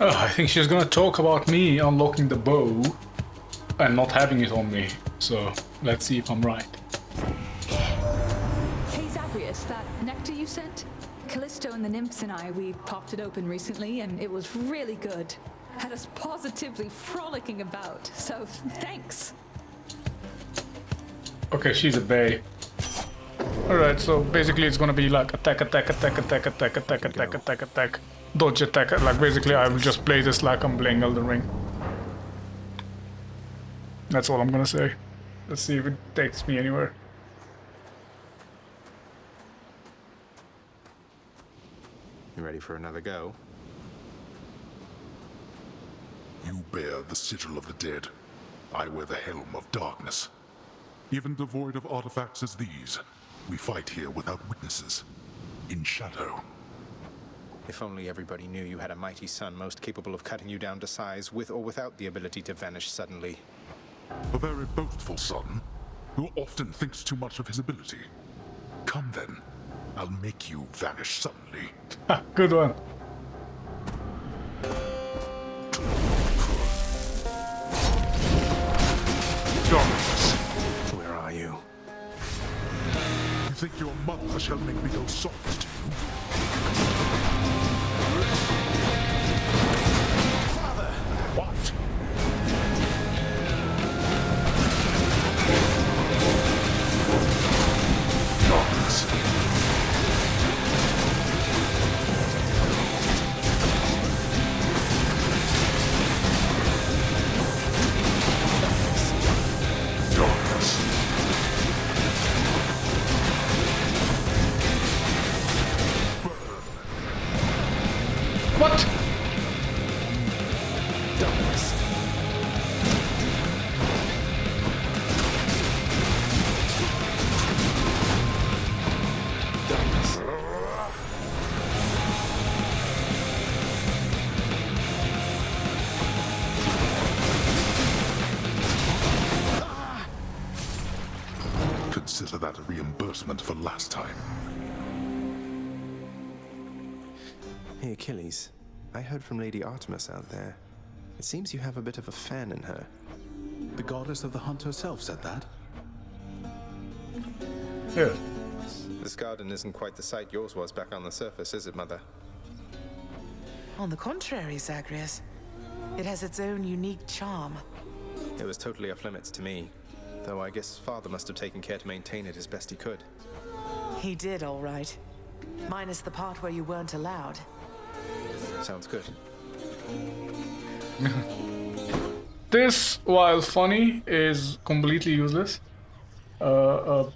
I think she's gonna talk about me unlocking the bow and not having it on me. So let's see if I'm right. Hey Zagreus, that nectar you sent? Callisto and the nymphs and I, we popped it open recently and it was really good. Had us positively frolicking about, so thanks. Okay, she's a bae. Alright, so basically it's gonna be like attack, attack, attack, attack, attack, attack, attack, attack, attack, dodge attack. Like basically I will just play this like I'm playing Elden Ring. That's all I'm gonna say. Let's see if it takes me anywhere. You ready for another go? You bear the sigil of the dead. I wear the helm of darkness. Even devoid of artifacts as these, we fight here without witnesses, in shadow. If only everybody knew you had a mighty son most capable of cutting you down to size, with or without the ability to vanish suddenly. A very boastful son, who often thinks too much of his ability. Come then, I'll make you vanish suddenly. Good one. Darkness. Where are you? You think your mother shall make me go soft to you? Father! What? Darkness. What? Darkness. Darkness. Consider that a reimbursement for last time. Hey, Achilles. I heard from Lady Artemis out there. It seems you have a bit of a fan in her. The goddess of the hunt herself said that. Yeah. This garden isn't quite the sight yours was back on the surface, is it, Mother? On the contrary, Zagreus. It has its own unique charm. It was totally off limits to me, though I guess Father must have taken care to maintain it as best he could. He did, all right. Minus the part where you weren't allowed. Sounds good. This, while funny, is completely useless.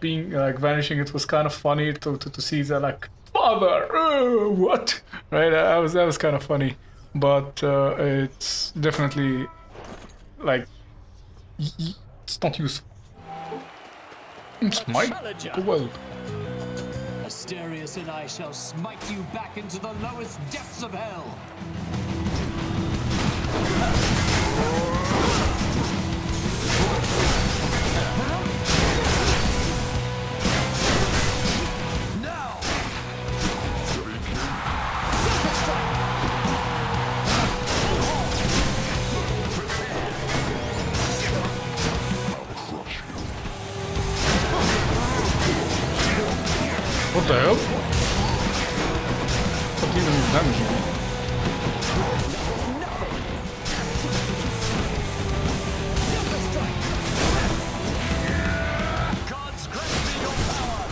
Being like vanishing, it was kind of funny to see that like father, what? Right? That was kind of funny, but it's definitely like it's not useful. Smite the world. Asterius and I shall smite you back into the lowest depths of hell. Now! What the hell? What even is damaging? God's grace in your power!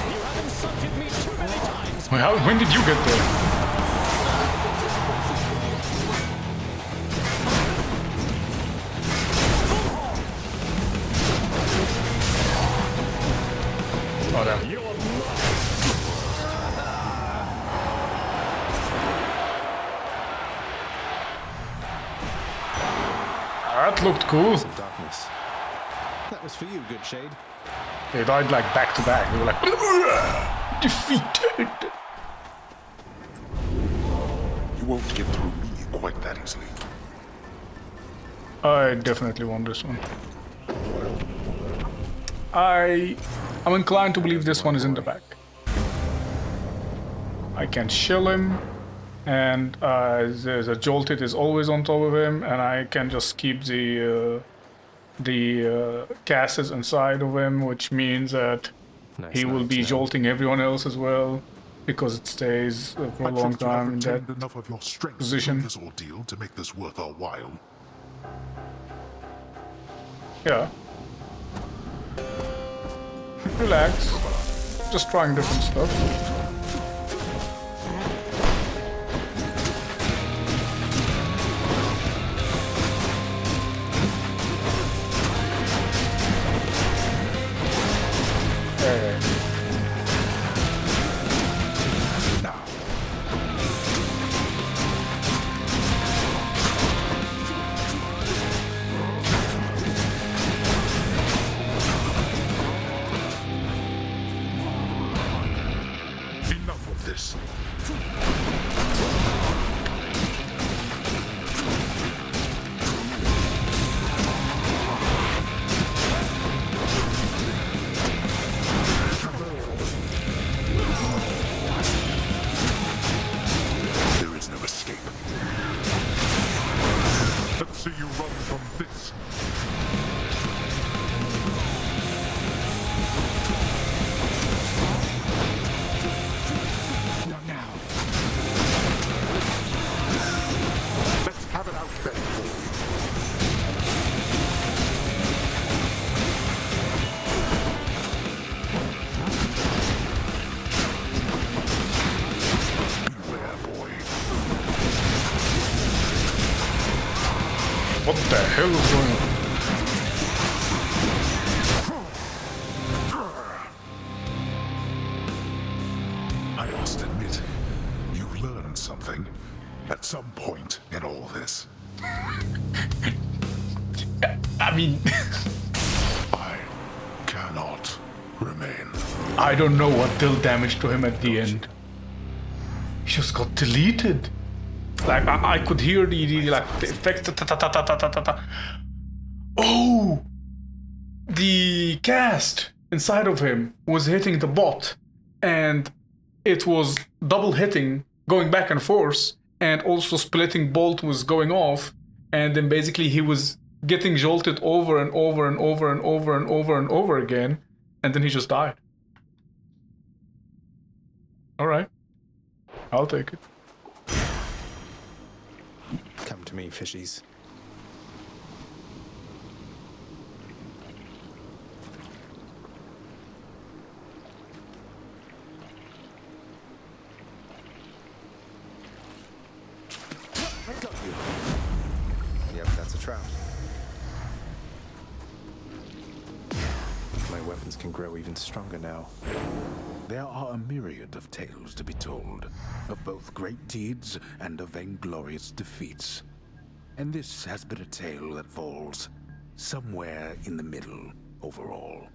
You have insulted me too many times! When did you get there? Oh, damn. That looked cool. Some darkness. That was for you, good shade. They died like back to back. They were like defeated. You won't get through me quite that easily. I definitely want this one. I'm inclined to believe this one is in the back. I can shill him, and there's a jolted is always on top of him, and I can just keep the gases inside of him, which means that he will be jolting everyone else as well, because it stays for a long time in that enough of your strength position. through this ordeal to make this worth our while. Yeah. Relax. Just trying different stuff. Okay. Now, enough of this. There is no escape. Let's see you run from this. Not now. Let's have it out then. Beware, boy. What the hell is going on? I must admit, you learned something at some point in all this. I mean, I cannot remain. I don't know what dealt damage to him at the end. He just got deleted. Like I could hear the effects. Ta, ta, ta, ta, ta, ta, ta, ta. Oh, the cast inside of him was hitting the bot, and it was double hitting, going back and forth, and also splitting bolt was going off, and then basically he was getting jolted over and over and over and over and over and over again, and then he just died. All right, I'll take it. Come to me, fishies. Got you. Yep, that's a trout. My weapons can grow even stronger now. There are a myriad of tales to be told, of both great deeds and of vainglorious defeats. And this has been a tale that falls somewhere in the middle overall.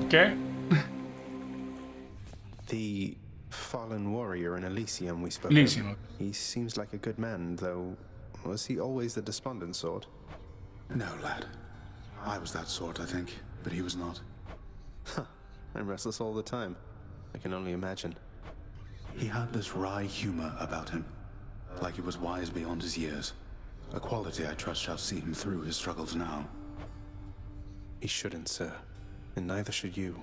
Okay. The fallen warrior in Elysium we spoke Elysium. of. He seems like a good man, though. Was he always the despondent sort? No, lad. I was that sort, I think, but he was not. Huh. I'm restless all the time. I can only imagine. He had this wry humor about him, like he was wise beyond his years. A quality I trust shall see him through his struggles now. He shouldn't, sir. And neither should you.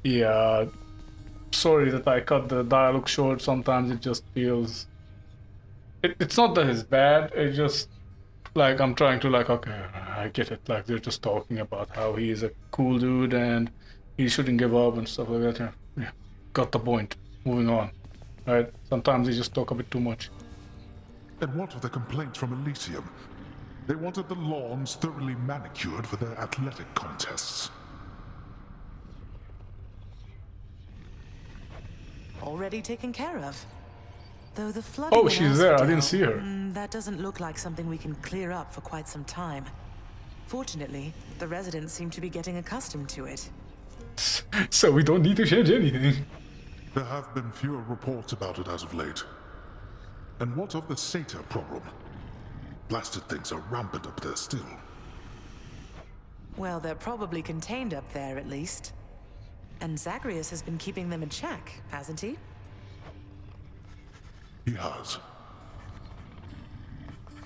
Yeah. Sorry that I cut the dialogue short. Sometimes it just feels... It's not that it's bad, it's just... Like, I'm trying to okay, I get it. Like, they're just talking about how he is a cool dude and he shouldn't give up and stuff like that. Yeah, got the point. Moving on. Right? Sometimes they just talk a bit too much. And what of the complaints from Elysium? They wanted the lawns thoroughly manicured for their athletic contests. Already taken care of. Though the flooding Oh, in she's there. I didn't Asphodel, see her. that doesn't look like something we can clear up for quite some time. Fortunately, the residents seem to be getting accustomed to it. So we don't need to change anything. There have been fewer reports about it as of late. And what of the Satyr problem? Blasted things are rampant up there still. Well, they're probably contained up there, at least. And Zagreus has been keeping them in check, hasn't he? He has.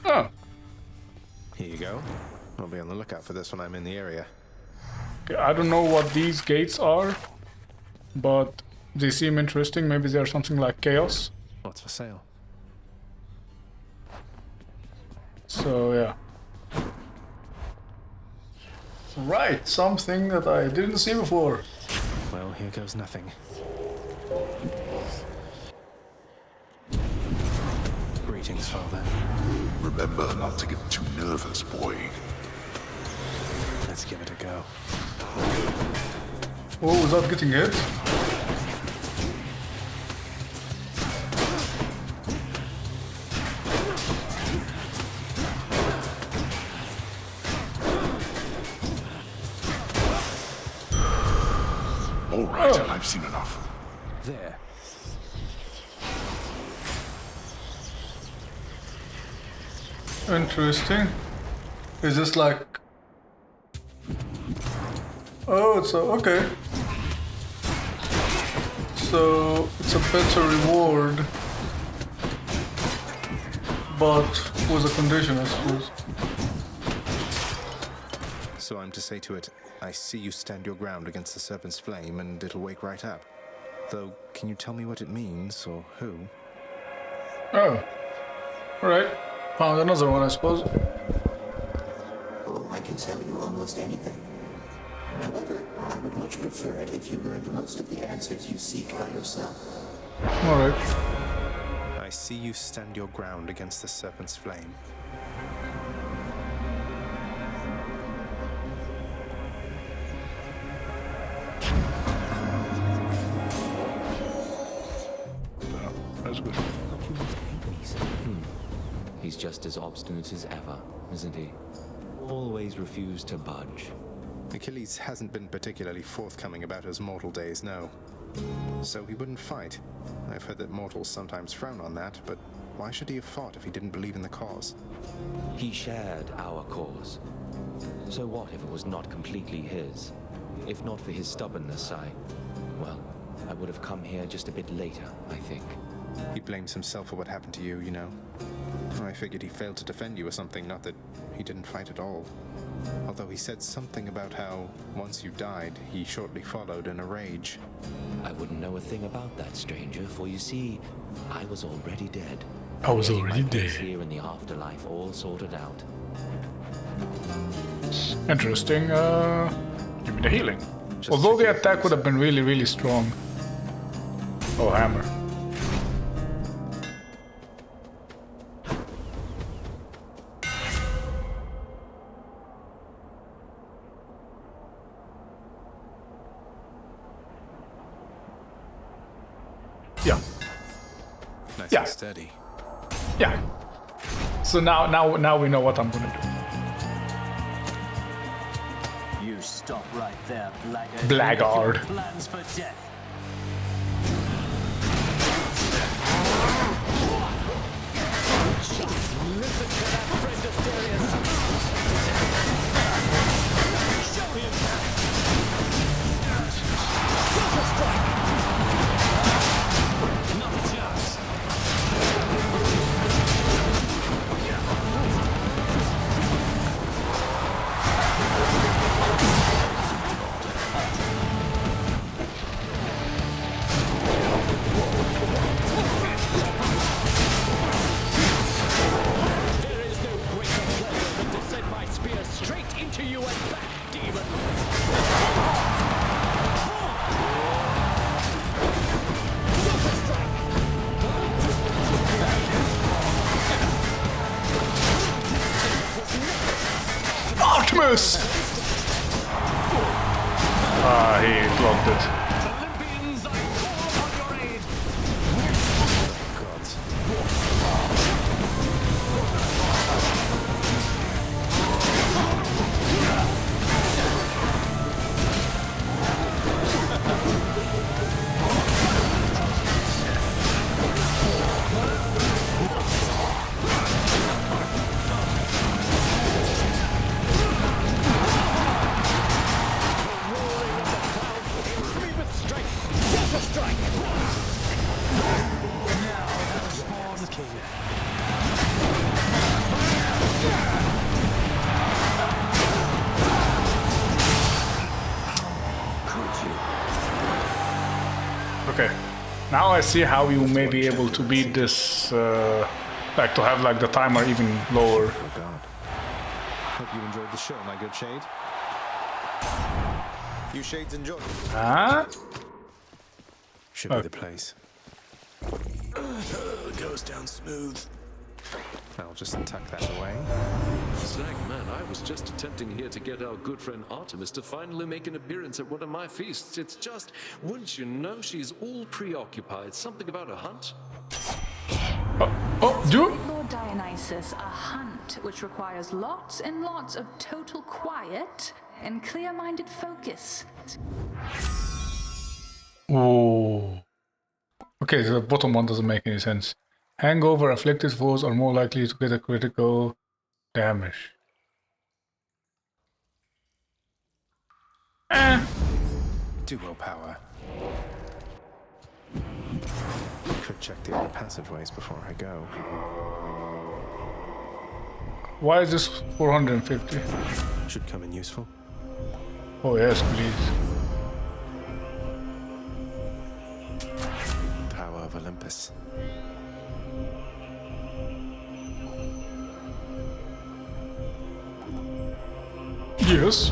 Oh. Here you go. I'll be on the lookout for this when I'm in the area. Okay, I don't know what these gates are, but they seem interesting. Maybe they're something like chaos. What's for sale? So yeah. Right, something that I didn't see before. Well, here goes nothing. Greetings, Father. Remember not to get too nervous, boy. Let's give it a go. Oh, without getting hit? All right, I've seen enough. There. Interesting. Is this like... Oh, it's a... okay. So, it's a better reward. But with a condition, I suppose. So I'm to say to it, I see you stand your ground against the serpent's flame and it'll wake right up. Though, can you tell me what it means, or who? Oh. Alright. Found another one, I suppose. Oh, I can tell you almost anything. However, I would much prefer it if you learned most of the answers you seek by yourself. Alright. I see you stand your ground against the serpent's flame. That's good. He's just as obstinate as ever, isn't he? Always refused to budge. Achilles hasn't been particularly forthcoming about his mortal days, no. So he wouldn't fight. I've heard that mortals sometimes frown on that, but why should he have fought if he didn't believe in the cause? He shared our cause. So what if it was not completely his? If not for his stubbornness, I would have come here just a bit later, I think. He blames himself for what happened to you, you know. I figured he failed to defend you or something, not that he didn't fight at all. Although he said something about how, once you died, he shortly followed in a rage. I wouldn't know a thing about that, stranger, for you see, I was already dead. I was Getting already my place dead. here in the afterlife all sorted out. Interesting. Give me the healing. Just Although the checking attack if would have been really, really strong. Oh, hammer. Yeah. Nice Yeah. and steady. Yeah. So now we know what I'm gonna You stop right there, blackguard. Blackguard. Make your plans for death. Listen to that friend of Darius. Show him. Super strike. Not a chance. There is no greater pleasure than to send my spear straight into you and back, demon. Super strike. Artemis! Ah, he blocked it. Olympians, I call upon your aid. Okay. Now I see how you may be able to beat this, like to have like the timer even lower. Oh God. Hope you enjoyed the show, my good Shade. You Shades enjoyed it. Huh? Should be the place. Goes down smooth. I'll just tuck that away. Slag man, I was just attempting here to get our good friend Artemis to finally make an appearance at one of my feasts. It's just, wouldn't you know, she's all preoccupied. Something about a hunt? Lord Dionysus, a hunt which requires lots and lots of total quiet and clear-minded focus. Oh. Okay, so the bottom one doesn't make any sense. Hangover afflicted foes are more likely to get a critical damage. Duo power. Could check the other passageways before I go. Why is this 450? Should come in useful. Oh yes, please. Power of Olympus. Yes.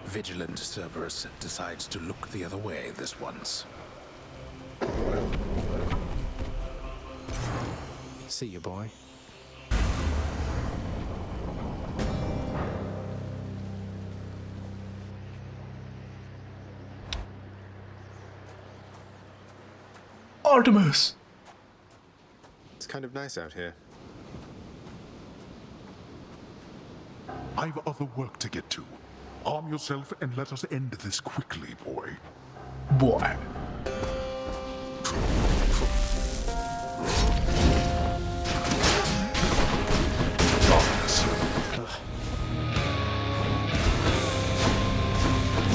Vigilant Cerberus decides to look the other way this once. See you, boy. Artemis! It's kind of nice out here. I've other work to get to. Arm yourself and let us end this quickly, boy. Boy.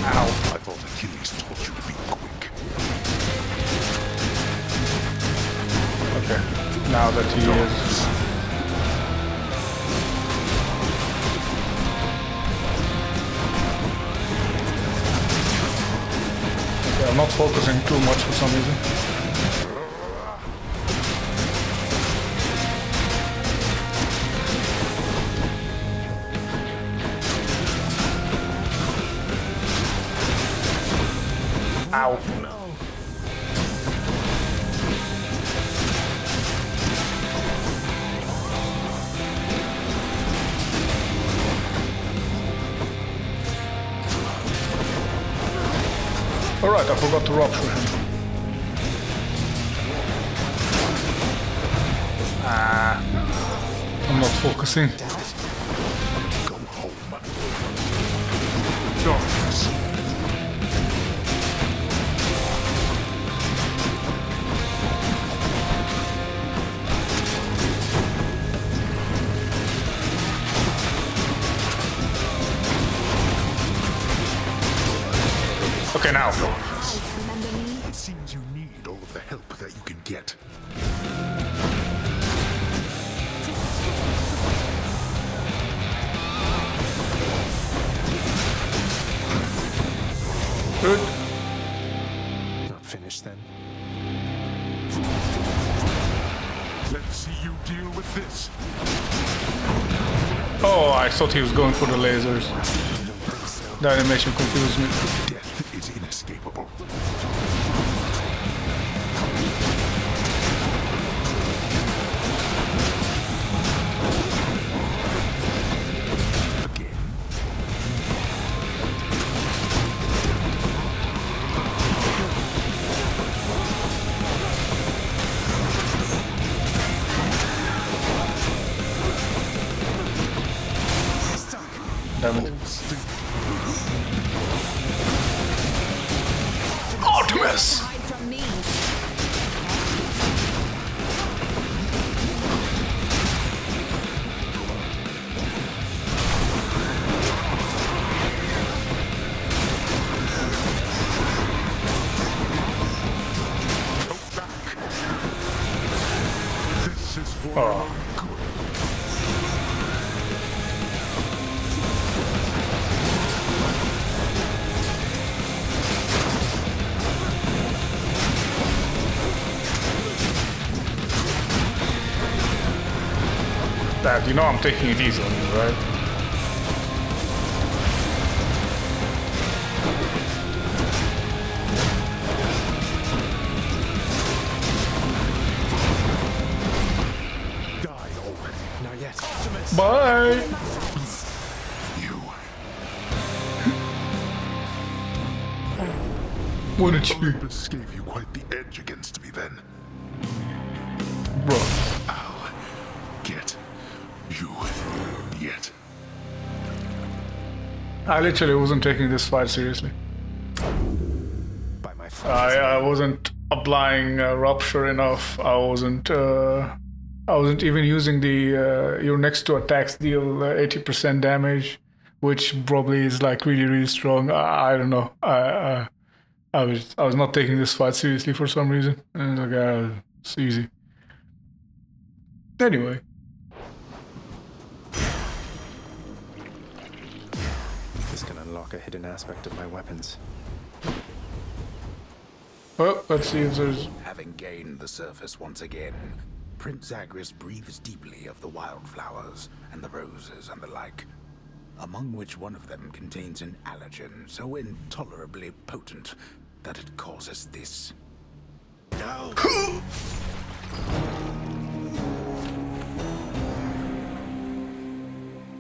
Ow. I thought Achilles taught you to be quick. Okay, now that he is... Okay, I'm not focusing too much for some reason. Ow. Alright, I forgot to rupture him. I'm not focusing. Go home. Sure. Okay, now. It seems you need all of the help that you can get. Good. Not finished then. Let's see you deal with this. Oh, I thought he was going for the lasers. The animation confused me. Death is inescapable. Again. Damn it. Artemis! Hide from me. Go back. This is for Oh. our good. Dad, you know I'm taking it easy on you, right? Die already. Not yet. Bye! You. What did you... Olympus gave you quite the edge against me then. Bro. I'll get you yet. I literally wasn't taking this fight seriously. By my I wasn't applying rupture enough. I wasn't even using the your next two attacks deal 80% damage, which probably is like really strong. I don't know. I was not taking this fight seriously for some reason. And I was like, it's easy. Anyway. This can unlock a hidden aspect of my weapons. Well, let's see if there's... Having gained the surface once again, Prince Zagreus breathes deeply of the wildflowers and the roses and the like, among which one of them contains an allergen so intolerably potent that it causes this. No!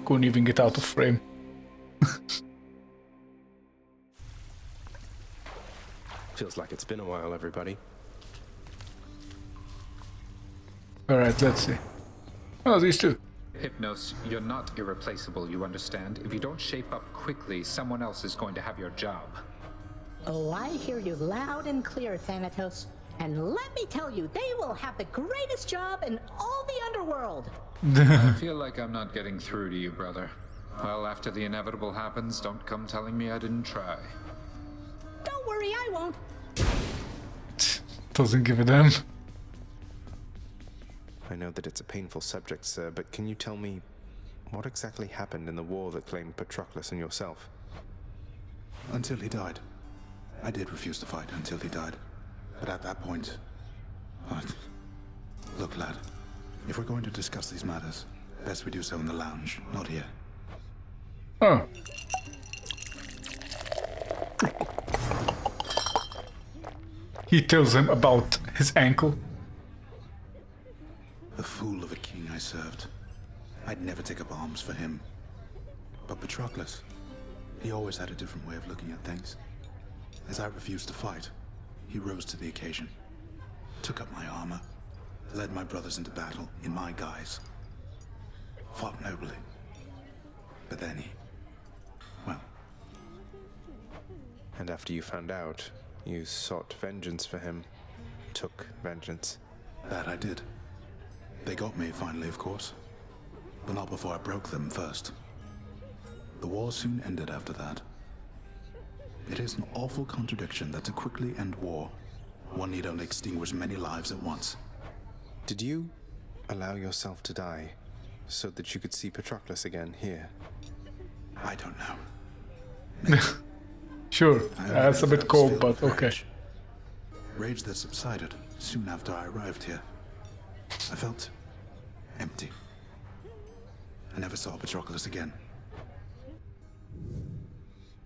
Couldn't even get out of frame. Feels like it's been a while, everybody. Alright, let's see. Oh, these two. Hypnos, you're not irreplaceable, you understand? If you don't shape up quickly, someone else is going to have your job. Oh, I hear you loud and clear, Thanatos. And let me tell you, they will have the greatest job in all the underworld. I feel like I'm not getting through to you, brother. Well, after the inevitable happens, don't come telling me I didn't try. Don't worry, I won't. Doesn't give a damn. I know that it's a painful subject, sir, but can you tell me what exactly happened in the war that claimed Patroclus and yourself? Until he died. I did refuse to fight until he died. But at that point... Look, lad. If we're going to discuss these matters, best we do so in the lounge, not here. Oh. He tells him about his ankle. The fool of a king I served. I'd never take up arms for him. But Patroclus, he always had a different way of looking at things. As I refused to fight, he rose to the occasion, took up my armor, led my brothers into battle in my guise, fought nobly. But then he... well... And after you found out, you sought vengeance for him, took vengeance. That I did. They got me finally, of course. But not before I broke them first. The war soon ended after that. It is an awful contradiction that to quickly end war, one need only extinguish many lives at once. Did you allow yourself to die so that you could see Patroclus again here? I don't know. Sure, that's a bit cold, but okay. Rage that subsided soon after I arrived here. I felt empty. I never saw Patroclus again.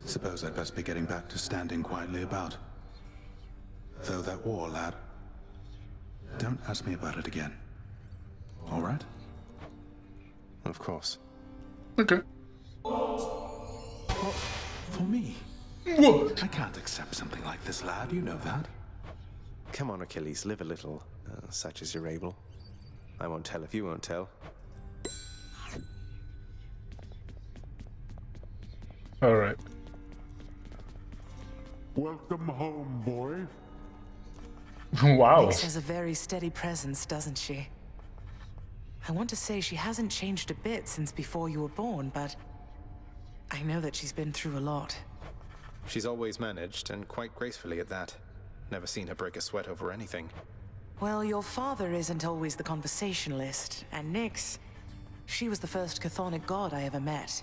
Suppose I'd best be getting back to standing quietly about. Though that war, lad, don't ask me about it again. All right? Of course. Okay. For me? What? I can't accept something like this, lad. You know that. Come on, Achilles, live a little, such as you're able. I won't tell if you won't tell. All right. Welcome home, boy. Wow. Nyx has a very steady presence, doesn't she? I want to say she hasn't changed a bit since before you were born, but I know that she's been through a lot. She's always managed, and quite gracefully at that. Never seen her break a sweat over anything. Well, your father isn't always the conversationalist, and Nyx, she was the first chthonic god I ever met.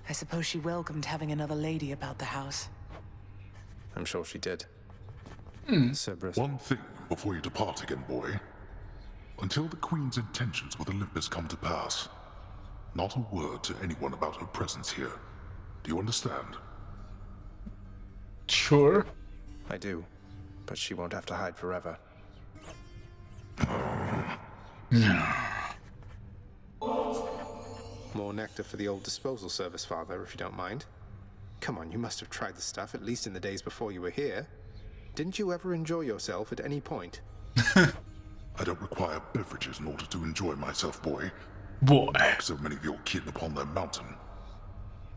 I suppose she welcomed having another lady about the house. I'm sure she did. Cerberus. One thing before you depart again, boy. Until the Queen's intentions with Olympus come to pass, not a word to anyone about her presence here. Do you understand? Sure. I do, but she won't have to hide forever. More nectar for the old disposal service, Father, if you don't mind. Come on, you must have tried the stuff, at least in the days before you were here. Didn't you ever enjoy yourself at any point? I don't require beverages in order to enjoy myself, boy. Boy. Like so many of your kin upon their mountain.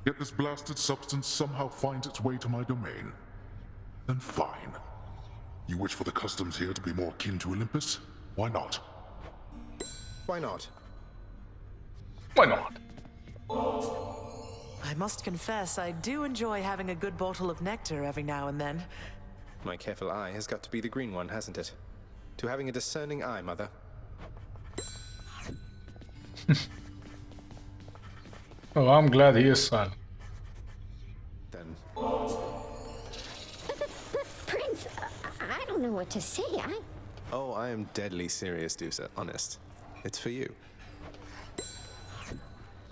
Yet this blasted substance somehow finds its way to my domain. Then fine. You wish for the customs here to be more akin to Olympus? Why not? Why not? Why not? I must confess, I do enjoy having a good bottle of nectar every now and then. My careful eye has got to be the green one, hasn't it? To having a discerning eye, Mother. Oh, I'm glad he is silent. Then. But Prince, I don't know what to say. Oh, I am deadly serious, Dusa. Honest. It's for you.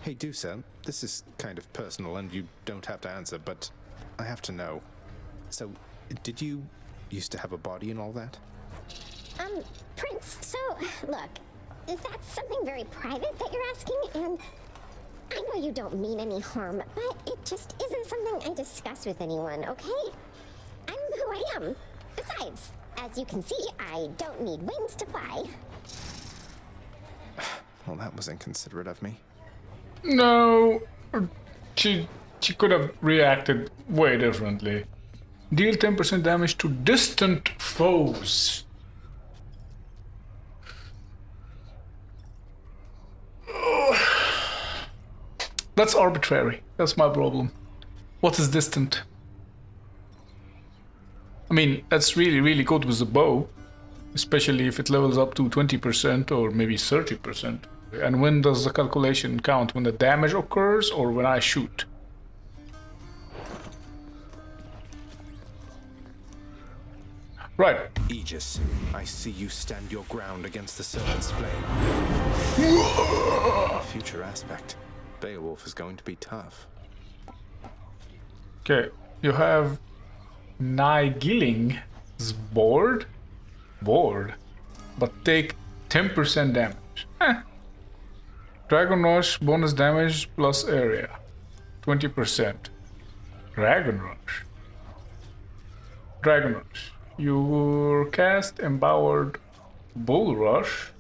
Hey, Dusa, this is kind of personal and you don't have to answer, but I have to know. So, did you used to have a body and all that? Prince, so, look, that's something very private that you're asking, and I know you don't mean any harm, but it just isn't something I discuss with anyone, okay? I'm who I am. Besides, as you can see, I don't need wings to fly. Well, that was inconsiderate of me. No, she could have reacted way differently. Deal 10% damage to distant foes. That's arbitrary. That's my problem. What is distant? I mean, that's really, really good with the bow. Especially if it levels up to 20% or maybe 30%. And when does the calculation count? When the damage occurs or when I shoot? Right. Aegis, I see you stand your ground against the serpent's flame. Future aspect. Beowulf is going to be tough. Okay, you have Nigilling's board, but take 10% damage. Dragon Rush, bonus damage plus area, 20%. Dragon Rush. You cast Empowered Bull Rush.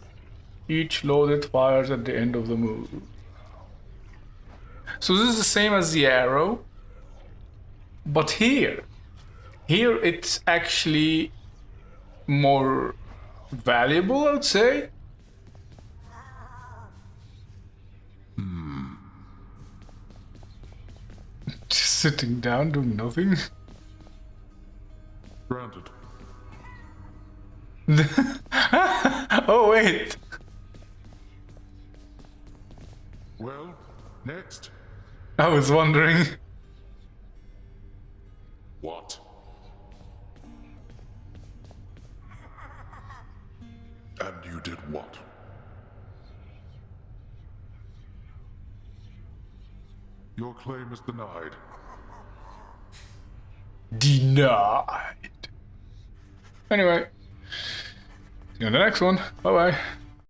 Each loaded fires at the end of the move. So this is the same as the arrow, but here it's actually more valuable, I would say. Just sitting down doing nothing. Granted. Oh wait. Well, next. I was wondering. What? And you did what? Your claim is denied. Denied. Anyway, see you on the next one. Bye bye.